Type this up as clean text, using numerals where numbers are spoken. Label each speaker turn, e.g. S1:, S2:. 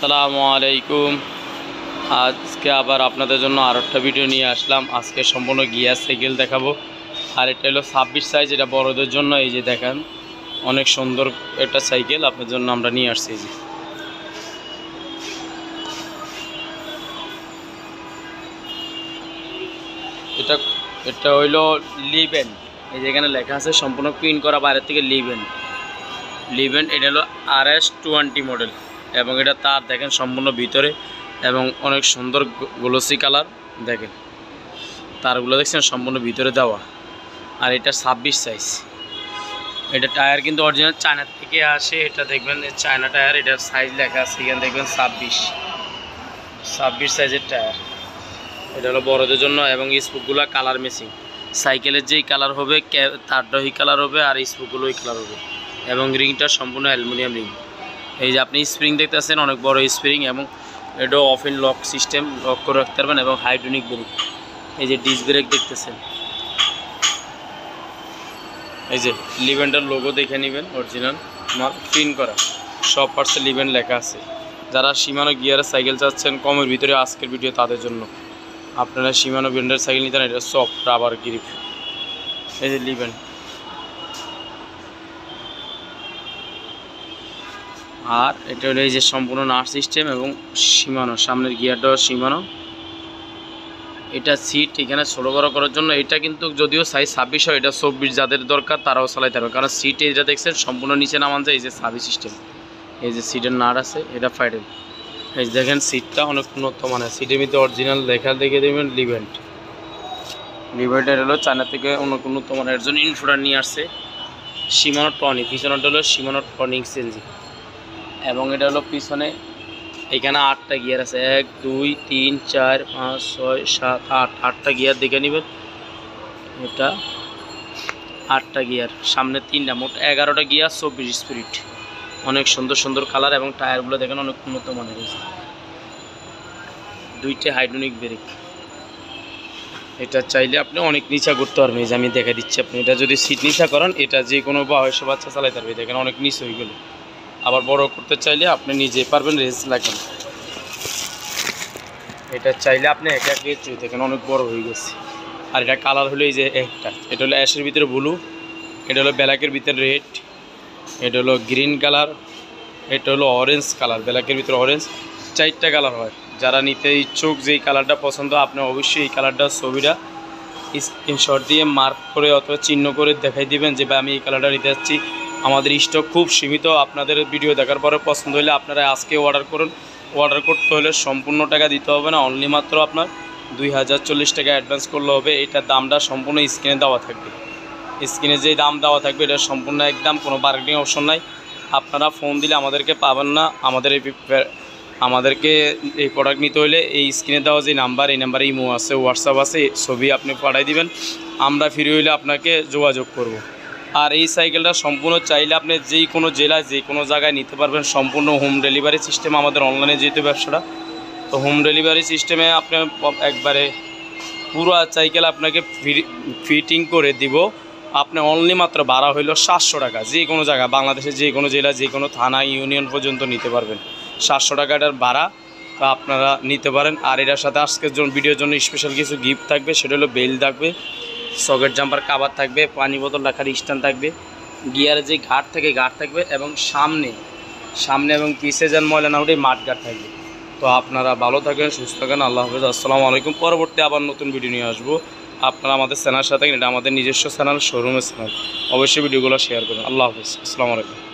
S1: আসসালামু আলাইকুম। আজকে আবার আপনাদের জন্য আর একটা ভিডিও নিয়ে আসলাম। আজকে সম্পূর্ণ গিয়ার সাইকেল দেখাবো। আর এটা হলো 26 সাইজ, এটা বড়দের জন্য। এই যে দেখেন, অনেক সুন্দর একটা সাইকেল আপনার জন্য আমরা নিয়ে আসছি। যে এটা এটা হইলো লিভেন। এই যে এখানে লেখা আছে সম্পূর্ণ প্রিন্ট করা, বাইরের থেকে লিভেন। এটা হলো RS20 মডেল এবং এটা তার দেখেন সম্পূর্ণ ভিতরে এবং অনেক সুন্দর গ্লোসি কালার। দেখেন তারগুলো দেখছেন সম্পূর্ণ ভিতরে দেওয়া। আর এটা 26 সাইজ। এটা টায়ার কিন্তু অরিজিনাল চায়না থেকে আসে। এটা দেখবেন চায়না টায়ার, এটার সাইজ লেখা আছে এখানে দেখবেন 26 সাইজের টায়ার। এটা হলো বড়দের জন্য এবং স্পুকগুলো কালার মেসিং। সাইকেলের যেই কালার হবে তারটা ওই কালার হবে, আর স্পুকগুলো ওই কালার হবে। এবং রিংটা সম্পূর্ণ অ্যালুমিনিয়াম রিং। এই যে আপনি স্প্রিং দেখতেছেন, অনেক বড় স্প্রিং, এবং এটাও off and lock system, lock করে রাখতে পারবেন। এবং হাইড্রোলিক ব্রেক, এই যে ডিস্ক ব্রেক দেখতেছেন। এই যে লিভেন্টার লোগো দেখে নেবেন, অরিজিনাল মাল প্রিন্ট করা, সব পার্টসে লিভেন্ট লেখা আছে। যারা শিমানো গিয়ারের সাইকেল চাচ্ছেন কমের ভিতরে, আজকের ভিডিও তাদের জন্য। আপনারা শিমানো ব্র্যান্ডের সাইকেল নিতেন, এটা সফট রাবার গ্রিপ। এই যে লিভেন্ট, আর এটা হলো এই যে সম্পূর্ণ নাট সিস্টেম এবং সীমানো, সামনের গিয়ারটাও সীমানো। এটা সিট এখানে ছোটো বড়ো করার জন্য। এটা কিন্তু যদিও সাইজ 26 হয়, এটা 24 যাদের দরকার তারাও চালাইতে পারবে, কারণ সিট এটা দেখছেন সম্পূর্ণ নিচে নামান যায়। এই যে সাবি সিস্টেম, এই যে সিটের নাট আছে, এটা ফাইডেল। এই যে দেখেন সিটটা অনেক উন্নত মানের। সিটের ভিতরে অরিজিনাল লেখা দেখে দেবেন লিভেন্ট। লিভেন্টের হলো চায়না থেকে অনেক উন্নত মানের। এর জন্য ইনফোটার নিয়ে আসছে সীমানো টনিক, পিছনেটা হলো সীমানো টনিক সেনজি। এবং এটা হলো পিছনে এখানে 8টা গিয়ার আছে, 1 2 3 4 5 6 7 8, 8টা গিয়ার দেখে নেবেন। এটা 8টা গিয়ার, সামনে 3টা, মোট 11টা গিয়ার, 24 স্পিড। অনেক সুন্দর সুন্দর কালার এবং টায়ারগুলো দেখেন অনেক উন্নত মানের হয়েছে। 2টে হাইড্রোলিক ব্রেক। এটা চাইলে আপনি অনেক নিচা করতে পারবেন। এই যে আমি দেখা দিচ্ছি, আপনি এটা যদি সিট নিচা করেন, এটা যে কোনো বয়সী বাচ্চা চালাইতে পারবে। দেখেন অনেক নিচে হয়ে গেল। আবার বড় করতে চাইলে আপনি নিজে পারবেন, রেস লাগবে। এটা চাইলে আপনি একা দেখেন অনেক বড় হয়ে গেছে। আর এটা কালার হলো এই যে একটা, এটা হলো অ্যাশের ভিতরে ব্লু, এটা হলো ব্ল্যাকের ভিতরে রেড, এটা হলো গ্রিন কালার, এটা হলো অরেঞ্জ কালার। ব্ল্যাকের ভিতরে অরেঞ্জ, 4টা কালার হয়। যারা নিতে ইচ্ছুক, যেই কালারটা পছন্দ আপনি অবশ্যই এই কালারটা ছবিটা স্ক্রিনশট দিয়ে মার্ক করে অথবা চিহ্ন করে দেখাই দিবেন যে ভাই আমি এই কালারটা নিতে যাচ্ছি। আমাদের স্টক খুব সীমিত। আপনাদের ভিডিও দেখার পরে পছন্দ হলে আপনারা আজকে অর্ডার করুন। অর্ডার করতে হলে সম্পূর্ণ টাকা দিতে হবে না, অনলি মাত্র আপনার 2040 টাকা অ্যাডভান্স করলে হবে। এটার দামটা সম্পূর্ণ স্ক্রিনে দেওয়া থাকবে। স্ক্রিনে যেই দাম দেওয়া থাকবে এটা সম্পূর্ণ একদম, কোনো বার্গেনিং অপশন নাই। আপনারা ফোন দিলে আমাদেরকে পাবেন না। আমাদেরকে এই প্রোডাক্ট নিতে হলে এই স্ক্রিনে দেওয়া যে নাম্বার, এই নাম্বারে ইমো আছে, হোয়াটসঅ্যাপ আছে, ছবি আপনি পাঠিয়ে দিবেন, আমরা ফ্রি হইলে আপনাকে যোগাযোগ করব। আর এই সাইকেলটা সম্পূর্ণ চাইলে আপনি যেই কোনো জেলায় যে কোনো জায়গায় নিতে পারবেন। সম্পূর্ণ হোম ডেলিভারি সিস্টেম আমাদের, অনলাইনে যেহেতু ব্যবসাটা, তো হোম ডেলিভারি সিস্টেমে আপনি একবারে পুরো সাইকেল আপনাকে ফিটিং করে দিব। আপনি অনলি মাত্র ভাড়া হইল 700 টাকা। যে কোনো জায়গা, বাংলাদেশের যে কোনো জেলা, যে কোনো থানা, ইউনিয়ন পর্যন্ত নিতে পারবেন। 700 টাকাটার ভাড়া, তা আপনারা নিতে পারেন। আর এটার সাথে আজকের ভিডিওর জন্য স্পেশাল কিছু গিফট থাকবে, সেটা হলো বেল থাকবে, সকেট জাম্পার কাভার থাকবে, পানি বোতল রাখার স্ট্যান্ড থাকবে, গিয়ারের যে ঘাট থাকে ঘাট থাকবে, এবং সামনে এবং পিছে যেন ময়লা না উঠে মাঠ ঘাট থাকবে। তো আপনারা ভালো থাকেন, সুস্থ থাকেন। আল্লাহ হাফেজ, আসসালামু আলাইকুম। পরবর্তী আবার নতুন ভিডিও নিয়ে আসবো। আপনারা আমাদের চ্যানেলের সাথে, এটা আমাদের নিজস্ব চ্যানেল, শোরুমের চ্যানেল, অবশ্যই ভিডিওগুলো শেয়ার করুন। আল্লাহ হাফেজ, আসসালামু আলাইকুম।